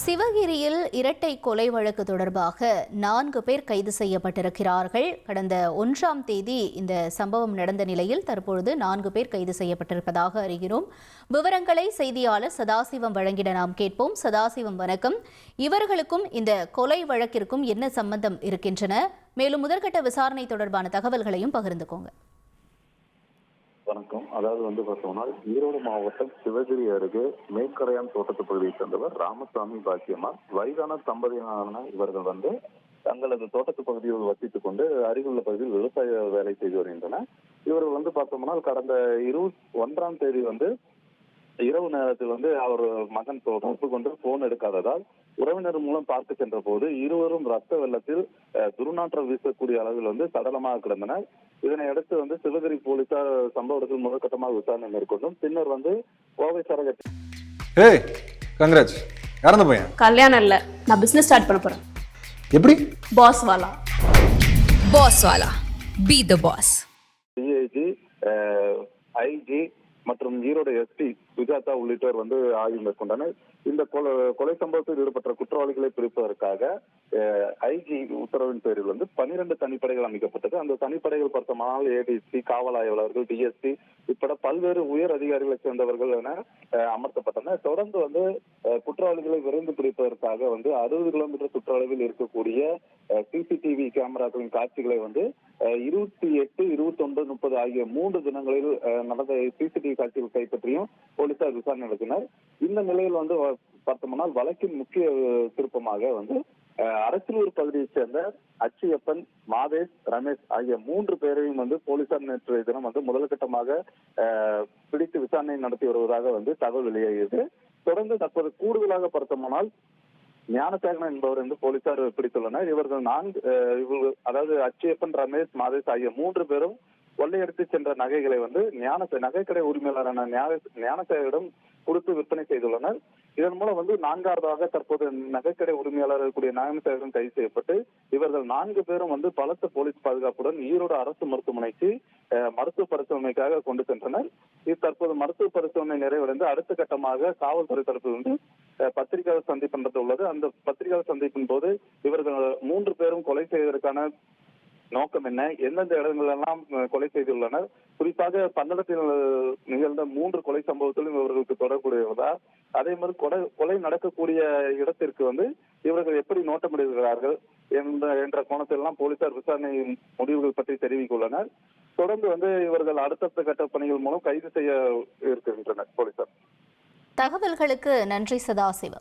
சிவகிரியில் இரட்டை கொலை வழக்கு தொடர்பாக 4 பேர் கைது செய்யப்பட்டிருக்கிறார்கள். கடந்த 1ஆம் தேதி இந்த சம்பவம் நடந்த நிலையில் தற்பொழுது 4 பேர் கைது செய்யப்பட்டிருப்பதாக அறிகிறோம். விவரங்களை செய்தியாளர் சதாசிவம் வழங்கிட நாம் கேட்போம். சதாசிவம், வணக்கம். இவர்களுக்கும் இந்த கொலை வழக்கிற்கும் என்ன சம்பந்தம் இருக்கின்றன? மேலும் முதற்கட்ட விசாரணை தொடர்பான தகவல்களையும் பகிர்ந்துக்கோங்க. வணக்கம். அதாவது பார்த்தோம்னா, ஈரோடு மாவட்டம் சிவகிரி அருகே மேற்கரையான் தோட்டத்து பகுதியை சேர்ந்தவர் ராமசாமி பாக்கியம்மாள். வயதான தம்பதியினரான இவர்கள் தங்களது தோட்டத்து பகுதியில் வசித்துக் கொண்டு அருகிலுள்ள பகுதியில் விவசாய வேலை செய்து வருகின்றனர். இவர்கள் பார்த்தோம்னா கடந்த 21ஆம் தேதி இரவு நேரத்தில் அவர் மகன் தொடர்பு கொண்டு போன் எடுக்காததால் உறவினர் மூலம் பார்க்க சென்ற போது இருவரும் ரத்த வெள்ளத்தில் துர்நாற்றம் வீசக்கூடிய அளவில் சடலமாக கிடந்தனர். இதனை அடுத்து சிவகிரி போலீசார் சம்பவ இடத்தில் முதற்கட்டமாக விசாரணை மேற்கொண்டும் பின்னர் கோவை சரக கல்யாணம் இல்ல, நான் பிசினஸ் ஸ்டார்ட் பண்ண போறேன். எப்படி? பாஸ் வாலா be the boss. DIG, IG மற்றும் ஈரோடு எஸ்பி சுஜாதா உள்ளிட்டோர் ஆய்வு மேற்கொண்டனர். இந்த கொலை சம்பவத்தில் ஈடுபட்ட குற்றவாளிகளை பிடிப்பதற்காக ஐஜி உத்தரவின் பேரில் 12 தனிப்படைகள் அமைக்கப்பட்டது. அந்த தனிப்படைகள் பார்த்தோம்னால் ஏடிசி, காவல் ஆய்வாளர்கள், டிஎஸ்பி உட்பட பல்வேறு உயர் அதிகாரிகளை சேர்ந்தவர்கள் என அமர்த்தப்பட்டனர். தொடர்ந்து குற்றவாளிகளை விரைந்து பிடிப்பதற்காக 60 கிலோமீட்டர் சுற்றளவில் இருக்கக்கூடிய சிசிடிவி கேமராக்களின் காட்சிகளை 28, 29, 30 ஆகிய 3 தினங்களில் நடந்த சிசிடிவி காட்சிகள் கைப்பற்றியும் போலீசார் விசாரணை நடத்தினர். இந்த நிலையில் பார்த்தோம்னா வழக்கின் முக்கிய திருப்பமாக அரசலூர் பகுதியைச் சேர்ந்த அச்சியப்பன், மாதேஷ், ரமேஷ் ஆகிய 3 பேரையும் போலீசார் நேற்றைய தினம் முதல்கட்டமாக பிடித்து விசாரணை நடத்தி வருவதாக தகவல் வெளியாகியது. தொடர்ந்து தற்போது கூடுதலாக பார்த்தோம்னால் ஞானசேகரன் என்பவர் போலீசார் பிடித்துள்ளனர். இவர்கள் அதாவது அச்சியப்பன், ரமேஷ், மாதேஷ் ஆகிய 3 பேரும் கொள்ளையடித்து சென்ற நகைகளை நகைக்கடை உரிமையாளரான ஞானசேகரிடம் கொடுத்து விற்பனை செய்துள்ளனர். இதன் மூலம் 4ஆவதாக தற்போது நகைக்கடை உரிமையாளர் கூடிய ஞானசேகரன் கைது செய்யப்பட்டு இவர்கள் 4 பேரும் பலத்த போலீஸ் பாதுகாப்புடன் ஈரோடு அரசு மருத்துவமனைக்கு மருத்துவ பரிசோதனைக்காக கொண்டு சென்றனர். இது தற்போது மருத்துவ பரிசோதனை நிறைவடைந்து அடுத்த கட்டமாக காவல்துறை தரப்பில் பத்திரிகையாளர் சந்திப்பு நடத்த உள்ளது. அந்த பத்திரிகையாளர் சந்திப்பின் போது இவர்கள் 3 பேரும் கொலை செய்வதற்கான நோக்கம் என்ன, எந்தெந்த இடங்களெல்லாம் கொலை செய்துள்ளனர், குறிப்பாக பல்லடத்தில் நிகழ்ந்த 3 கொலை சம்பவத்திலும் இவர்களுக்கு தொடர்புடையதா, அதே மாதிரி கொலை நடக்கக்கூடிய இடத்திற்கு இவர்கள் எப்படி நோட்டமிடுகிறார்கள் என்ற கோணத்திலெல்லாம் போலீசார் விசாரணை முடிவுகள் பற்றி தெரிவிக்க உள்ளனர். தொடர்ந்து இவர்கள் அடுத்தடுத்த கட்ட பணிகள் மூலம் கைது செய்ய இருக்கின்றனர் போலீசார். தகவல்களுக்கு நன்றி சதாசிவம்.